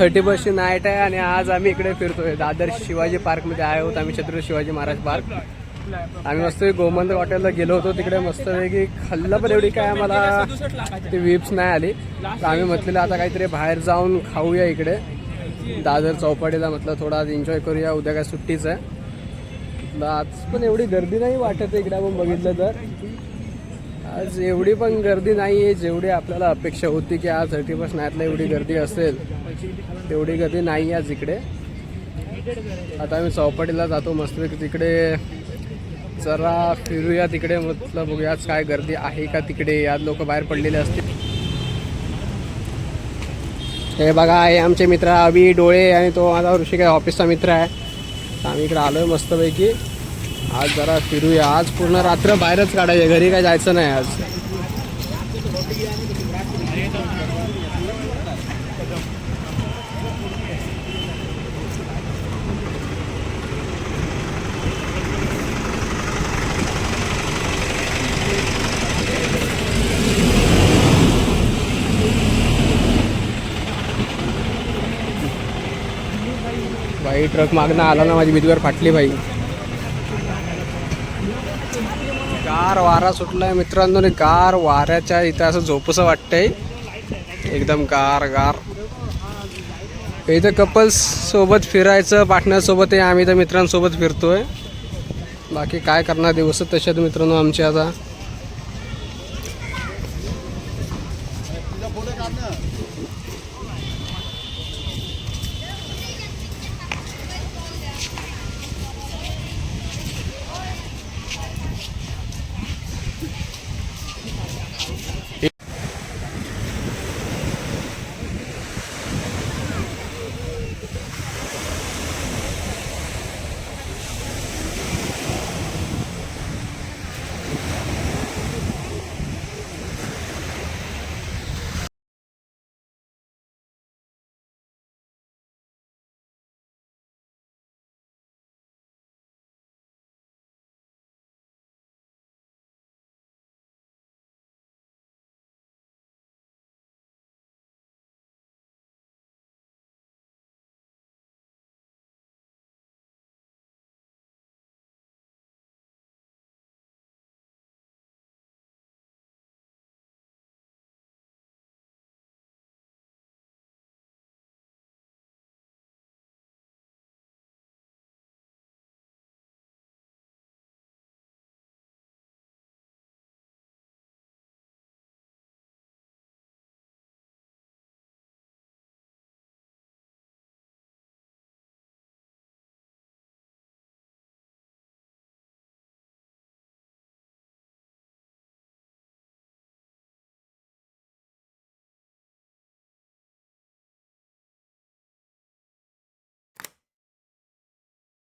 31 night आहे आणि आज आम्ही इकडे फिरतोय दादर शिवाजी पार्कमध्ये आहे आहोत आम्ही. छत्रपती शिवाजी महाराज पार्क. आम्ही मस्त गोमंतक हॉटेलला गेलो होतो. तिकडे मस्तपैकी खाल्लं पण एवढी काय आम्हाला ती विप्स नाही आली. तर आम्ही म्हटलेलं आता काहीतरी बाहेर जाऊन खाऊया इकडे दादर चौपाटीला. म्हटलं थोडा आज एन्जॉय करूया. उद्या काय सुट्टीच आहे. आज पण एवढी गर्दी नाही वाटत इकडे आपण बघितलं तर. आज एवढी पण गर्दी नाही आहे जेवढी आपल्याला अपेक्षा होती की आज 31 नाईटला एवढी गर्दी असेल. तेवढी गर्दी नाही आज इकडे. आता आम्ही चौपाटीला जातो मस्तपैकी तिकडे जरा फिरूया तिकडे. म्हटलं बघूया आज काय गर्दी आहे का तिकडे. आज लोक बाहेर पडलेले असतील. हे बघा हे आमचे मित्र अभि डोळे आणि तो माझा ऋषिक ऑफिसचा मित्र आहे. आम्ही इकडे आलोय मस्तपैकी. आज जरा फिरूया. आज पूर्ण रात्र बाहेरच काढायचे घरी काय जायचं नाही आज. भाई ट्रक मागणं आला ना माझी भीतीवर फाटली भाई. गार वारा सुटलाय मित्रांनो. गार वाऱ्याच्या इथं असं झोपसं वाटतंय एकदम गार गार. इथं कपल्स सोबत फिरायचं पार्टनर सोबत आहे. आम्ही तर मित्रांसोबत फिरतोय. बाकी काय करणार दिवस तशात मित्रांनो आमचे आता.